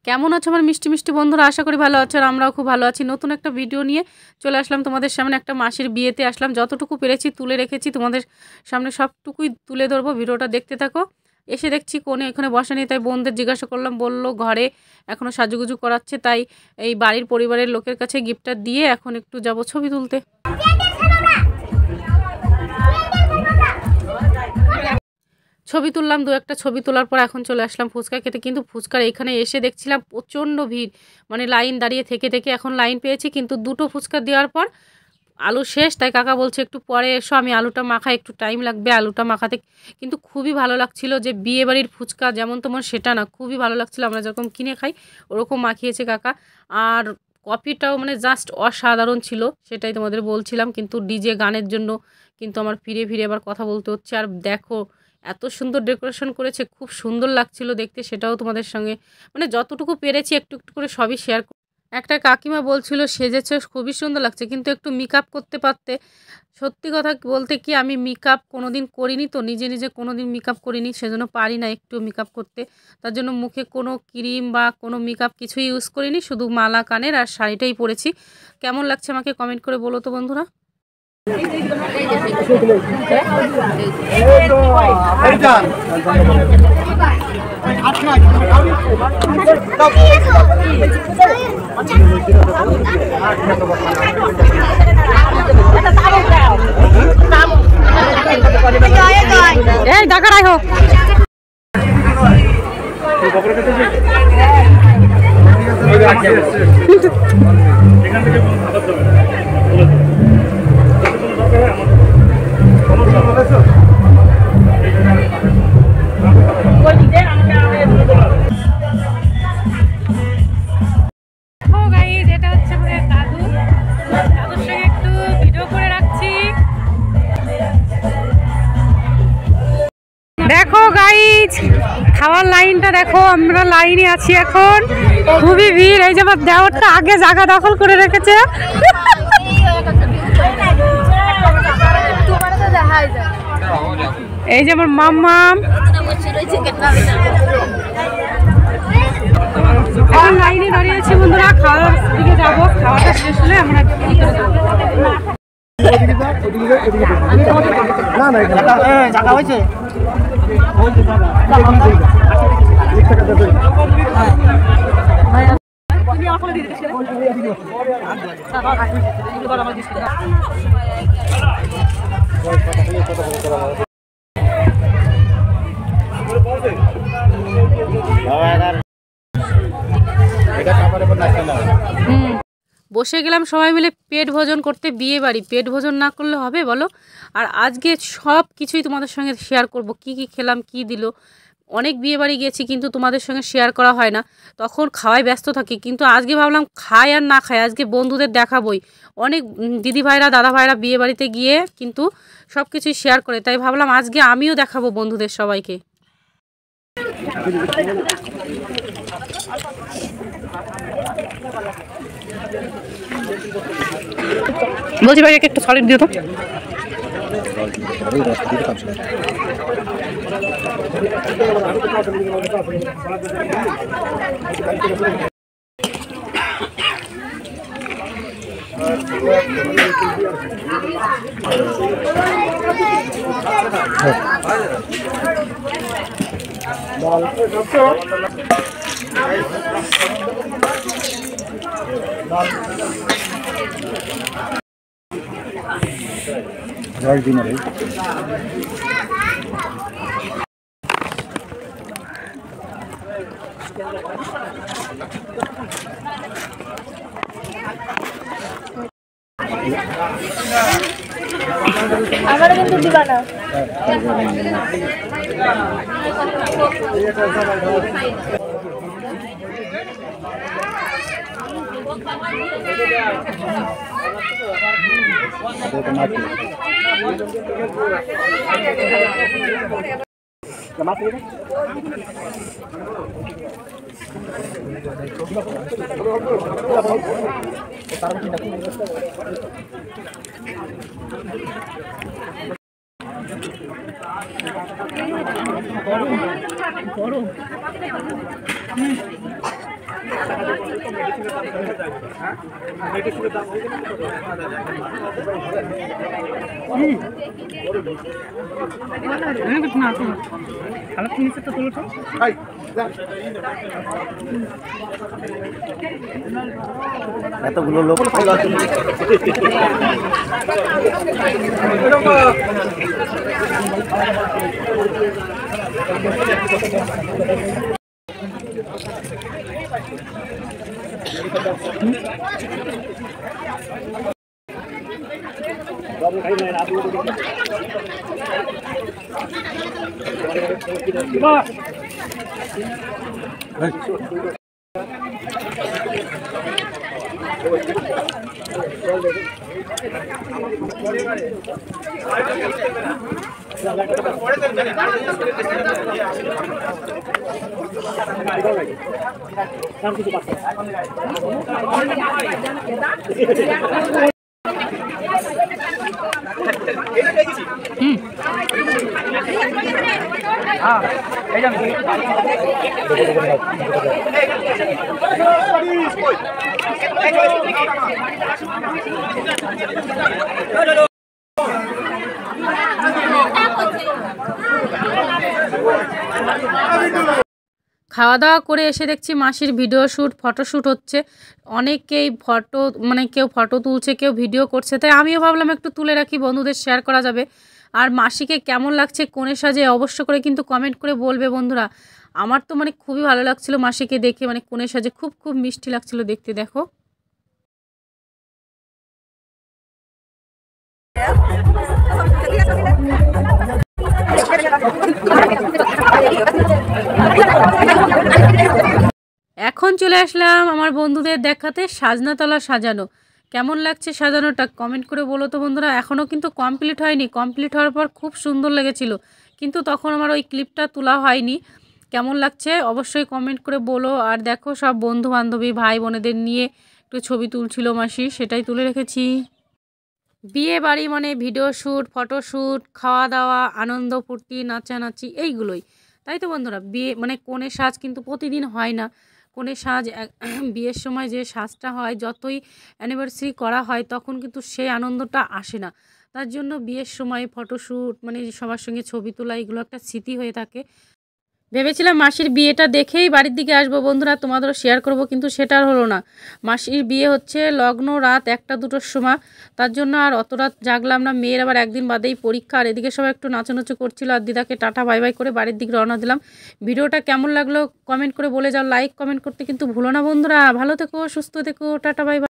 কেমন আছো আমার মিষ্টি মিষ্টি বন্ধুরা? আশা করি ভালো আছো আর আমরাও খুব ভালো আছি। নতুন একটা ভিডিও নিয়ে চলে আসলাম তোমাদের সামনে। একটা মাসির বিয়েতে আসলাম, যতটুকু পেরেছি তুলে রেখেছি তোমাদের সামনে, সবটুকুই তুলে ধরবো। ভিডিওটা দেখতে থাকো। এসে দেখছি কোণে এখানে বসা নেই, তাই বোনদের জিজ্ঞাসা করলাম, বললো ঘরে এখনও সাজুগুজু করাচ্ছে, তাই এই বাড়ির পরিবারের লোকের কাছে গিফটটা দিয়ে এখন একটু যাব ছবি তুলতে। ছবি তুললাম, দু একটা ছবি তোলার পর এখন চলে আসলাম ফুচকা খেতে। কিন্তু ফুচকার এখানে এসে দেখছিলাম প্রচণ্ড ভিড়, মানে লাইন দাঁড়িয়ে থেকে থেকে এখন লাইন পেয়েছি। কিন্তু দুটো ফুচকা দেওয়ার পর আলু শেষ, তাই কাকা বলছে একটু পরে এসো, আমি আলুটা মাখাই, একটু টাইম লাগবে আলুটা মাখাতে। কিন্তু খুবই ভালো লাগছিল, যে বিয়ে বাড়ির ফুচকা যেমন তোমার সেটা না, খুবই ভালো লাগছিল। আমরা যেরকম কিনে খাই ওরকম মাখিয়েছে কাকা। আর কফিটাও মানে জাস্ট অসাধারণ ছিল, সেটাই তোমাদের বলছিলাম। কিন্তু ডিজে গানের জন্য কিন্তু আমার ফিরে ফিরে আবার কথা বলতে হচ্ছে। আর দেখো এত সুন্দর ডেকোরেশন করেছে, খুব সুন্দর লাগছিল দেখতে। সেটাও তোমাদের সঙ্গে মানে যতটুকু পেরেছি একটু একটু করে সবই শেয়ার। একটা কাকিমা বলছিল সেজেছে খুবই সুন্দর লাগছে, কিন্তু একটু মেকআপ করতে পারতে। সত্যি কথা বলতে কি, আমি মেকআপ কোনোদিন করিনি, তো নিজে নিজে কোনোদিন মেকআপ করিনি, সেজন্য পারি না একটু মেকআপ করতে। তার জন্য মুখে কোনো ক্রিম বা কোনো মেকআপ কিছুই ইউজ করিনি, শুধু মালা কানের আর শাড়িটাই পরেছি। কেমন লাগছে আমাকে কমেন্ট করে বলো তো বন্ধুরা। এই দেখা রাখো দেখো গাইজ, খাওয়ার লাইনটা দেখো, আমরা লাইনে আছি এখন, খুবই ভিড়। এই যে আমার দেওরটা আগে জায়গা দখল করে রেখেছে। এই যে আমার মাম্মাম এখন লাইনে দাঁড়িয়ে আছি বন্ধুরা, খাওয়ার দিকে যাবো। খাওয়াটা শেষ হলে আমরা জায়গা হয়েছে। বসে গেলাম সবাই মিলে পেট ভোজন করতে। বিয়ে বাড়ি, পেট ভোজন না করলে হবে বলো? আর আজকে সব কিছুই তোমাদের সঙ্গে শেয়ার করব, কি কি খেলাম, কি দিল। অনেক বিয়ে বাড়ি গেছি কিন্তু তোমাদের সঙ্গে শেয়ার করা হয় না, তখন খাওয়ায় ব্যস্ত থাকি। কিন্তু আজকে ভাবলাম খাই আর না খাই, আজকে বন্ধুদের দেখাবই। অনেক দিদি ভাইরা দাদা ভাইরা বিয়ে বাড়িতে গিয়ে কিন্তু সব কিছুই শেয়ার করে, তাই ভাবলাম আজকে আমিও দেখাবো বন্ধুদের সবাইকে। বলছি ভাই একটু সলিড দিও তো। আমার কিন্তু দিবা না। এতগুলো লোক খাওয়া দাওয়া করে এসে দেখছি মাসির ভিডিও শ্যুট ফটোশ্যুট হচ্ছে। অনেকেই ফটো মানে কেউ ফটো তুলছে, কেউ ভিডিও করছে, তাই আমিও ভাবলাম একটু তুলে রাখি, বন্ধুদের শেয়ার করা যাবে। আর মাসিকে কেমন লাগছে কনের সাজে অবশ্য করে কিন্তু কমেন্ট করে বলবে বন্ধুরা। আমার তো মানে খুবই ভালো লাগছিল মাসিকে দেখে, মানে কনের সাজে খুব খুব মিষ্টি লাগছিল দেখতে। দেখো এখন চলে আসলাম আমার বন্ধুদের দেখাতে সাজনাতলা সাজানো। কেমন লাগছে সাজানোটা কমেন্ট করে বলো তো বন্ধুরা। এখনও কিন্তু কমপ্লিট হয়নি, কমপ্লিট হওয়ার পর খুব সুন্দর লেগেছিল, কিন্তু তখন আমার ওই ক্লিপটা তোলা হয়নি। কেমন লাগছে অবশ্যই কমেন্ট করে বলো। আর দেখো সব বন্ধু বান্ধবী ভাই বোনেদের নিয়ে একটু ছবি তুলছিল মাসি, সেটাই তুলে রেখেছি। বিয়ে বাড়ি মানে ভিডিও শ্যুট, ফটোশ্যুট, খাওয়া দাওয়া, আনন্দ ফুর্তি, নাচানাচি, এইগুলোই। তাই তো বন্ধুরা, বিয়ে মানে কনের সাজ কিন্তু প্রতিদিন হয় না। কনের সাজ বিয়ের সময় যে সাজটা হয়, যতই অ্যানিভার্সারি করা হয় তখন কিন্তু সেই আনন্দটা আসে না। তার জন্য বিয়ের সময় ফটোশ্যুট মানে সবার সঙ্গে ছবি তোলা, এগুলো একটা স্মৃতি হয়ে থাকে। ভেবেছিলাম মাসির বিয়েটা দেখেই বাড়ির দিকে আসবো বন্ধুরা, তোমাদেরও শেয়ার করব, কিন্তু সেটা আর হলো না। মাসির বিয়ে হচ্ছে লগ্ন রাত 1টা-2টোর সময়, তার জন্য আর অত রাত জাগলাম না। মেয়ের আবার একদিন বাদেই পরীক্ষা, আর এদিকে সবাই একটু নাচানাচু করছিল, আর দিদাকে টাটা বাই বাই করে বাড়ির দিকে রওনা দিলাম। ভিডিওটা কেমন লাগলো কমেন্ট করে বলে যাও, লাইক কমেন্ট করতে কিন্তু ভুলো না বন্ধুরা। ভালো থেকো, সুস্থ থেকো, টাটা বাই বাই।